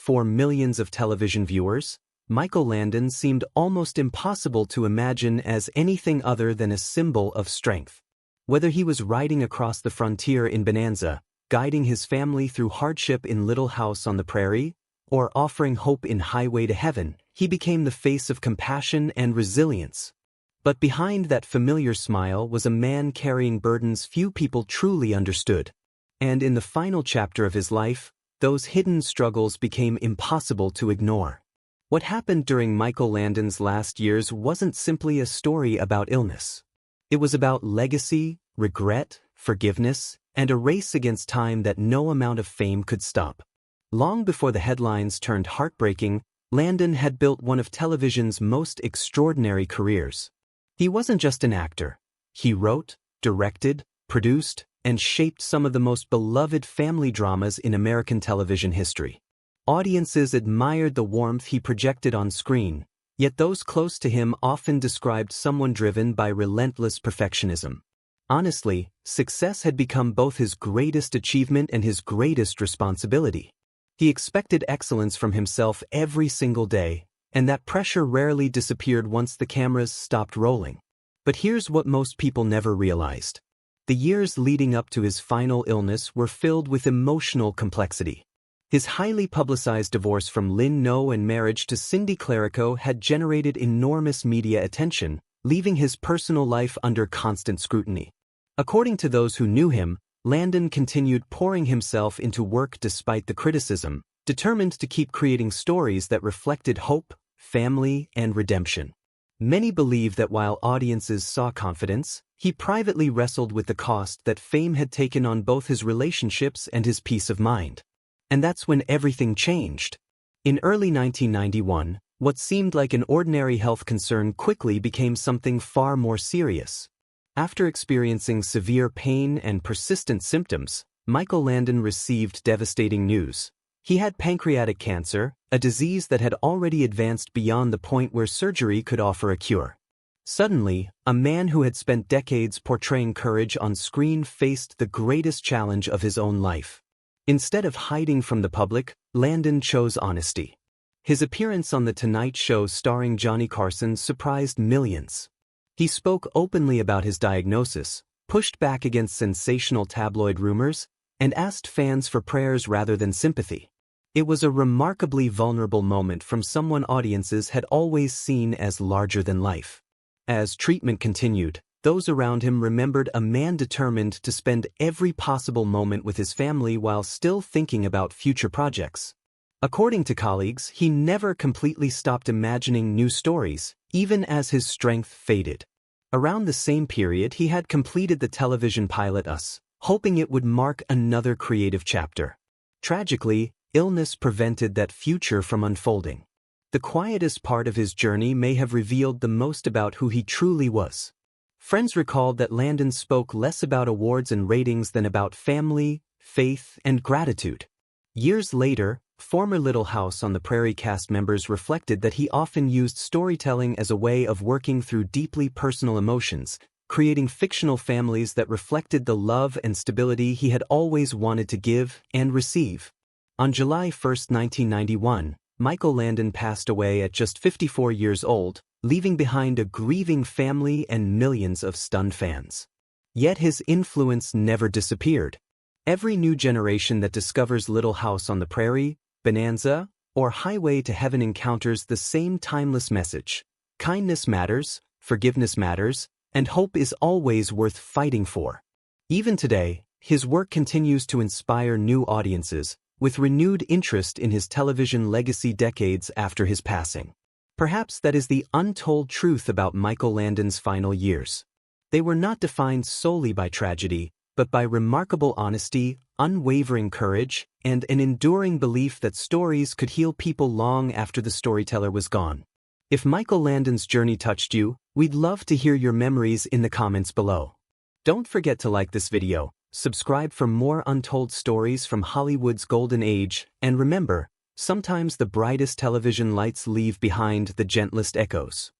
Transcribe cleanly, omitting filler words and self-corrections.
for millions of television viewers, Michael Landon seemed almost impossible to imagine as anything other than a symbol of strength. Whether he was riding across the frontier in Bonanza, guiding his family through hardship in Little House on the Prairie, or offering hope in Highway to Heaven, he became the face of compassion and resilience. But behind that familiar smile was a man carrying burdens few people truly understood. And in the final chapter of his life, those hidden struggles became impossible to ignore. What happened during Michael Landon's last years wasn't simply a story about illness. It was about legacy, regret, forgiveness, and a race against time that no amount of fame could stop. Long before the headlines turned heartbreaking, Landon had built one of television's most extraordinary careers. He wasn't just an actor. He wrote, directed, produced, and shaped some of the most beloved family dramas in American television history. Audiences admired the warmth he projected on screen, yet those close to him often described someone driven by relentless perfectionism. Honestly, success had become both his greatest achievement and his greatest responsibility. He expected excellence from himself every single day, and that pressure rarely disappeared once the cameras stopped rolling. But here's what most people never realized. The years leading up to his final illness were filled with emotional complexity. His highly publicized divorce from Lynn No and marriage to Cindy Clerico had generated enormous media attention, leaving his personal life under constant scrutiny. According to those who knew him, Landon continued pouring himself into work despite the criticism, determined to keep creating stories that reflected hope, family, and redemption. Many believe that while audiences saw confidence, he privately wrestled with the cost that fame had taken on both his relationships and his peace of mind. And that's when everything changed. In early 1991, what seemed like an ordinary health concern quickly became something far more serious. After experiencing severe pain and persistent symptoms, Michael Landon received devastating news. He had pancreatic cancer, a disease that had already advanced beyond the point where surgery could offer a cure. Suddenly, a man who had spent decades portraying courage on screen faced the greatest challenge of his own life. Instead of hiding from the public, Landon chose honesty. His appearance on The Tonight Show starring Johnny Carson surprised millions. He spoke openly about his diagnosis, pushed back against sensational tabloid rumors, and asked fans for prayers rather than sympathy. It was a remarkably vulnerable moment from someone audiences had always seen as larger than life. As treatment continued, those around him remembered a man determined to spend every possible moment with his family while still thinking about future projects. According to colleagues, he never completely stopped imagining new stories, even as his strength faded. Around the same period, he had completed the television pilot Us, hoping it would mark another creative chapter. Tragically, illness prevented that future from unfolding. The quietest part of his journey may have revealed the most about who he truly was. Friends recalled that Landon spoke less about awards and ratings than about family, faith, and gratitude. Years later, former Little House on the Prairie cast members reflected that he often used storytelling as a way of working through deeply personal emotions, creating fictional families that reflected the love and stability he had always wanted to give and receive. On July 1, 1991, Michael Landon passed away at just 54 years old, leaving behind a grieving family and millions of stunned fans. Yet his influence never disappeared. Every new generation that discovers Little House on the Prairie, Bonanza, or Highway to Heaven encounters the same timeless message. Kindness matters, forgiveness matters, and hope is always worth fighting for. Even today, his work continues to inspire new audiences, with renewed interest in his television legacy decades after his passing. Perhaps that is the untold truth about Michael Landon's final years. They were not defined solely by tragedy, but by remarkable honesty, unwavering courage, and an enduring belief that stories could heal people long after the storyteller was gone. If Michael Landon's journey touched you, we'd love to hear your memories in the comments below. Don't forget to like this video, subscribe for more untold stories from Hollywood's golden age, and remember, sometimes the brightest television lights leave behind the gentlest echoes.